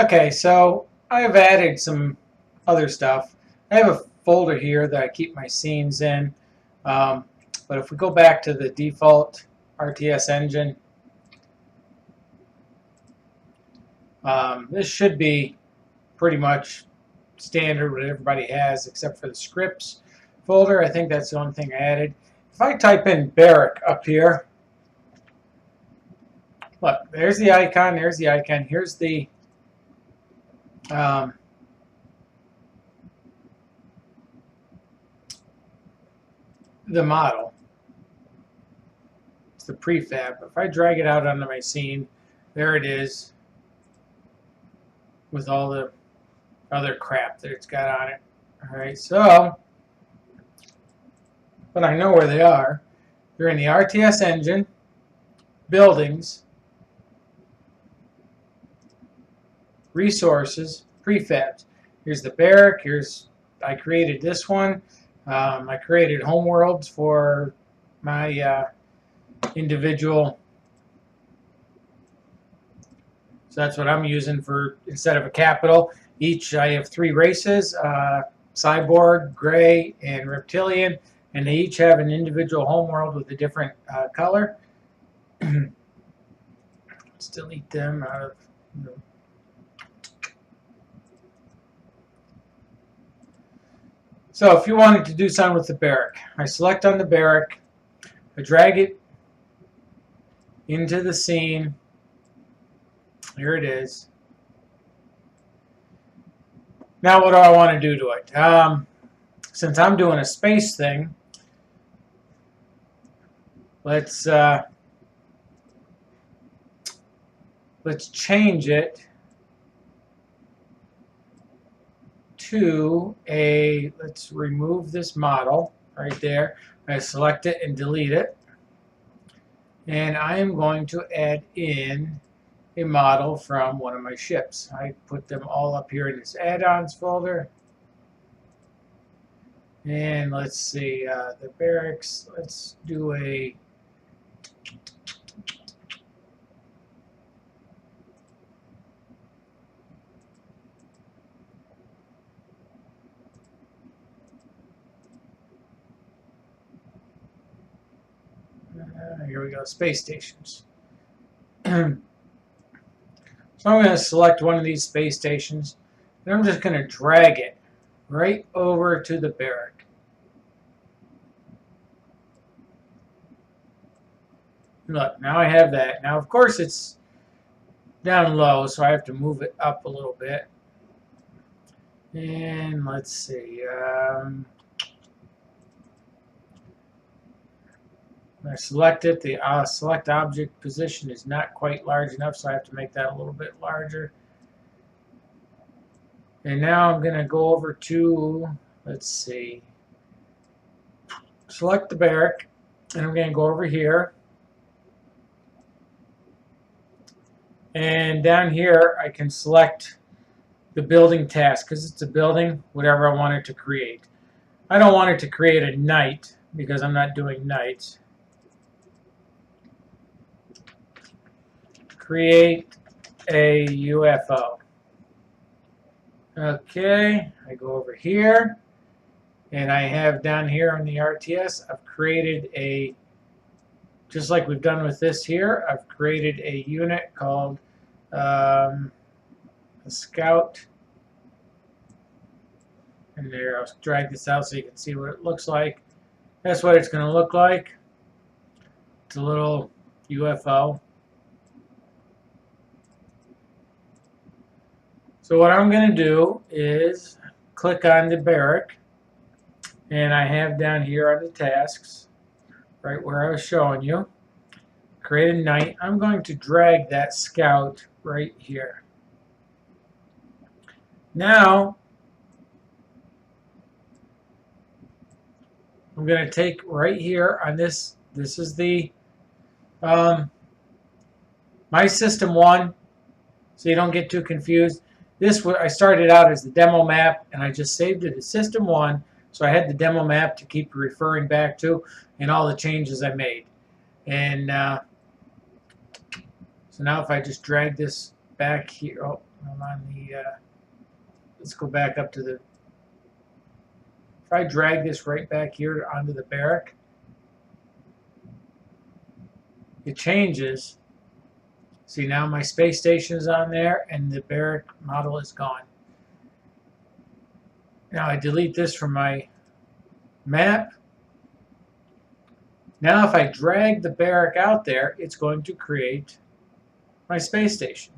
Okay, so I've added some other stuff. I have a folder here that I keep my scenes in. Um, but if we go back to the default RTS engine, this should be pretty much standard what everybody has except for the scripts folder. I think that's the only thing I added. If I type in Barrick up here, look, there's the icon, there's the icon, here's um, the model. It's the prefab. If I drag it out onto my scene, there it is with all the other crap that it's got on it. Alright, so, but I know where they are. They're in the RTS engine, buildings, resources, prefabs. Here's the barrack. I created this one. I created homeworlds for my individual. So that's what I'm using for, instead of a capital. I have 3 races, cyborg, gray, and reptilian, and they each have an individual homeworld with a different color. Let's delete them out of the. So if you wanted to do something with the barrack, I select on the barrack, I drag it into the scene. Here it is. Now what do I want to do to it? Since I'm doing a space thing, let's change it to a, let's remove this model right there. I select it and delete it. And I am going to add in a model from one of my ships. I put them all up here in this add-ons folder. And let's see, the barracks, let's do a here we go, space stations. So I'm going to select one of these space stations, and I'm just going to drag it right over to the barrack. Look, now I have that. Now, of course, it's down low, so I have to move it up a little bit. And let's see. I select it. The select object position is not quite large enough, so I have to make that a little bit larger. And now I'm going to go over to, let's see, select the barrack, and I'm going to go over here. And down here, I can select the building task, because it's a building, whatever I want it to create. I don't want it to create a night, because I'm not doing nights. Create a UFO. Okay, I go over here, and I have down here on the RTS, I've created a, just like we've done with this here, I've created a unit called a Scout. And there, I'll drag this out so you can see what it looks like. That's what it's going to look like. It's a little UFO. So what I'm going to do is click on the barrack, and I have down here on the tasks, right where I was showing you, create a night. I'm going to drag that Scout right here. Now, I'm going to take right here on this, this is the my system 1, so you don't get too confused. This, I started out as the demo map, and I just saved it as System 1, so I had the demo map to keep referring back to, and all the changes I made. And so now if I just drag this back here. Oh, I'm on the, let's go back up to the, if I drag this right back here onto the barrack, it changes. See, now my space station is on there and the barrack model is gone. Now I delete this from my map. Now if I drag the barrack out there, it's going to create my space station.